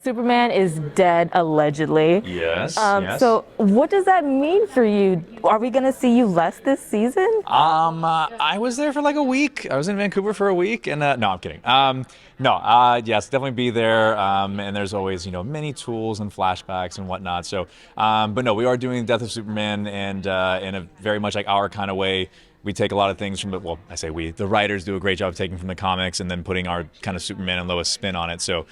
Superman is dead, allegedly. Yes, yes. So what does that mean for you? Are we going to see you less this season? I was there for like a week. I was in Vancouver for a week, and no, I'm kidding. No, yes, definitely be there. And there's always, many tools and flashbacks and whatnot. So, but no, we are doing Death of Superman, and in a very much like our kind of way. We take a lot of things from I say we, the writers do a great job of taking from the comics and then putting our kind of Superman and Lois spin on it. So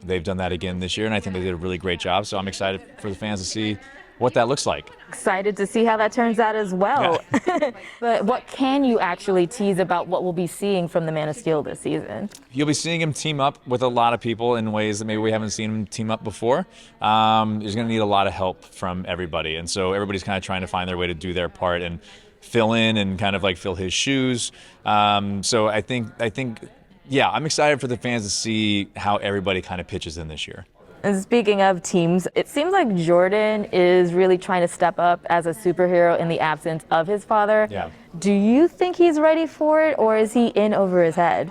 they've done that again this year, and I think they did a really great job. So I'm excited for the fans to see what that looks like. Excited to see how that turns out as well. Yeah. But what can you actually tease about what we'll be seeing from the Man of Steel this season? You'll be seeing him team up with a lot of people in ways that maybe we haven't seen him team up before. He's going to need a lot of help from everybody, and so everybody's kind of trying to find their way to do their part and fill in and kind of like fill his shoes. So I think, yeah, I'm excited for the fans to see how everybody kind of pitches in this year. And speaking of teams, it seems like Jordan is really trying to step up as a superhero in the absence of his father. Yeah. Do you think he's ready for it, or is he in over his head?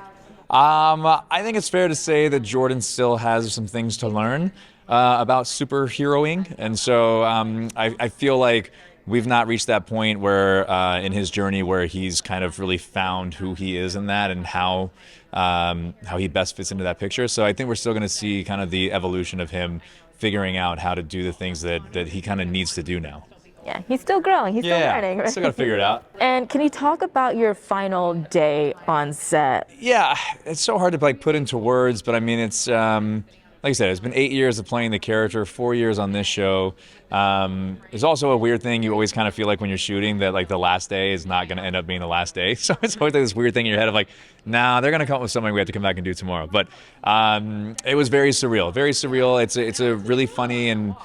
I think it's fair to say that Jordan still has some things to learn about superheroing, and so I feel like we've not reached that point where in his journey where he's kind of really found who he is in that and how he best fits into that picture. So I think we're still going to see kind of the evolution of him figuring out how to do the things that he kind of needs to do now. Yeah, he's still growing. He's still learning. Right? Still got to figure it out. And can you talk about your final day on set? Yeah, it's so hard to put into words, but I mean, it's like I said, it's been 8 years of playing the character, 4 years on this show. There's also a weird thing you always kind of feel like when you're shooting that like the last day is not going to end up being the last day. So it's always like this weird thing in your head of like, nah, they're going to come up with something we have to come back and do tomorrow. But it was very surreal, very surreal. It's a really funny and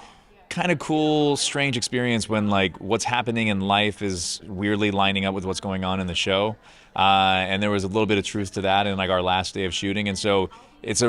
kind of cool, strange experience when like what's happening in life is weirdly lining up with what's going on in the show. And there was a little bit of truth to that in like our last day of shooting. And so it's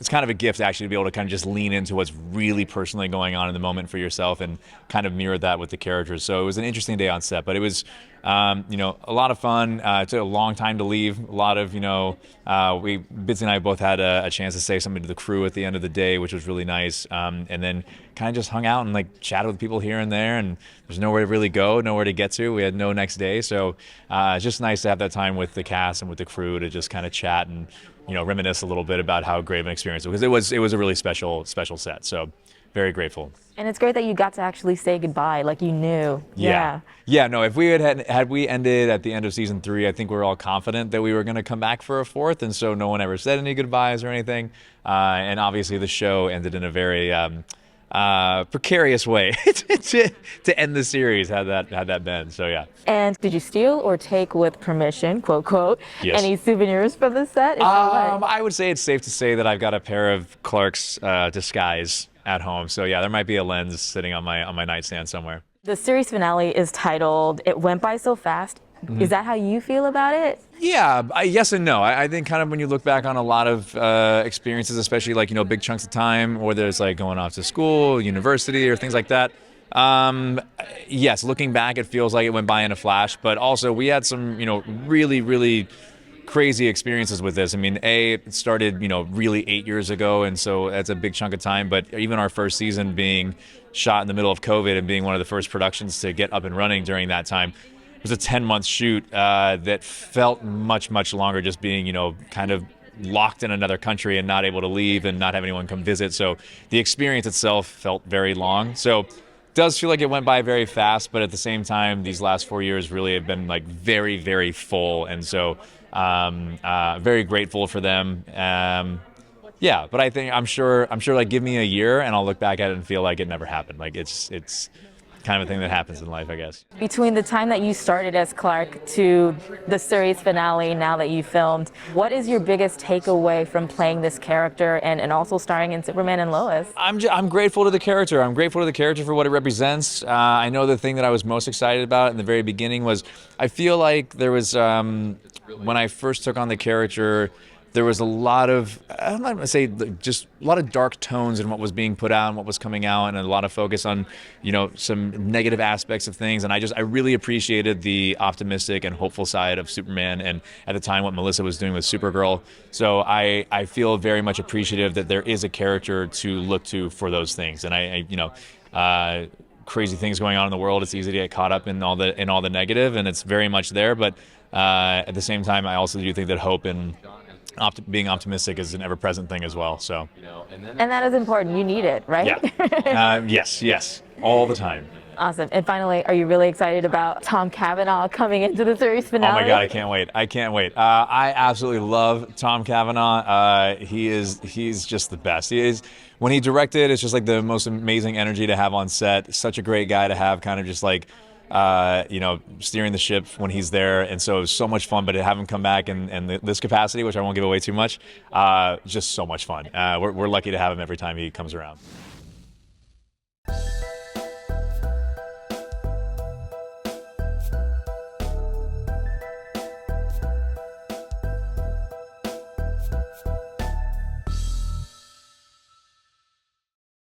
kind of a gift actually to be able to kind of just lean into what's really personally going on in the moment for yourself and kind of mirror that with the characters. So it was an interesting day on set, but it was, a lot of fun. It took a long time to leave. A lot of, Bitsy and I both had a chance to say something to the crew at the end of the day, which was really nice. And then kind of just hung out and like chatted with people here and there. And there's nowhere to really go, nowhere to get to. We had no next day. So it's just nice to have that time with the cast and with the crew to just kind of chat and, reminisce a little bit about how great of an experience it was. It was a really special set. So very grateful. And it's great that you got to actually say goodbye, like you knew. Yeah. No, if we had we ended at the end of season 3, I think we were all confident that we were going to come back for a 4th, and so no one ever said any goodbyes or anything. And obviously the show ended in a very precarious way to end the series had that been. So yeah. And did you steal or take with permission, quote quote, yes, any souvenirs from the set? I would say it's safe to say that I've got a pair of Clark's disguise at home. So yeah, there might be a lens sitting on my nightstand somewhere. The series finale is titled "It Went By So Fast." Mm-hmm. Is that how you feel about it? Yeah, yes and no. I think kind of when you look back on a lot of experiences, especially like, big chunks of time, whether it's like going off to school, university, or things like that. Yes, looking back, it feels like it went by in a flash, but also we had some, really, really crazy experiences with this. I mean, it started, really 8 years ago, and so that's a big chunk of time, but even our first season being shot in the middle of COVID and being one of the first productions to get up and running during that time, it was a 10-month shoot that felt much, much longer, just being, kind of locked in another country and not able to leave and not have anyone come visit. So the experience itself felt very long. So it does feel like it went by very fast, but at the same time, these last 4 years really have been like very, very full. And so very grateful for them. Yeah, but I think I'm sure like give me a year and I'll look back at it and feel like it never happened. Like it's kind of a thing that happens in life, I guess. Between the time that you started as Clark to the series finale, now that you filmed, what is your biggest takeaway from playing this character and also starring in Superman and Lois? I'm grateful to the character. I'm grateful to the character for what it represents. I know the thing that I was most excited about in the very beginning was I feel like there was, when I first took on the character, there was a lot of, I'm not going to say just a lot of dark tones in what was being put out and what was coming out, and a lot of focus on, some negative aspects of things. And I really appreciated the optimistic and hopeful side of Superman, and at the time what Melissa was doing with Supergirl. So I feel very much appreciative that there is a character to look to for those things. And crazy things going on in the world, it's easy to get caught up in all the negative, and it's very much there. But at the same time, I also do think that hope and being optimistic is an ever-present thing as well. So, and that is important. You need it, right? Yeah. Yes, all the time. Awesome. And finally, are you really excited about Tom Kavanagh coming into the series finale? Oh my God, I can't wait. I absolutely love Tom Kavanagh. He's just the best. When he directed, it's just like the most amazing energy to have on set. Such a great guy to have, kind of just like, steering the ship when he's there. And so it was so much fun, but to have him come back in this capacity, which I won't give away too much, just so much fun. We're lucky to have him every time he comes around.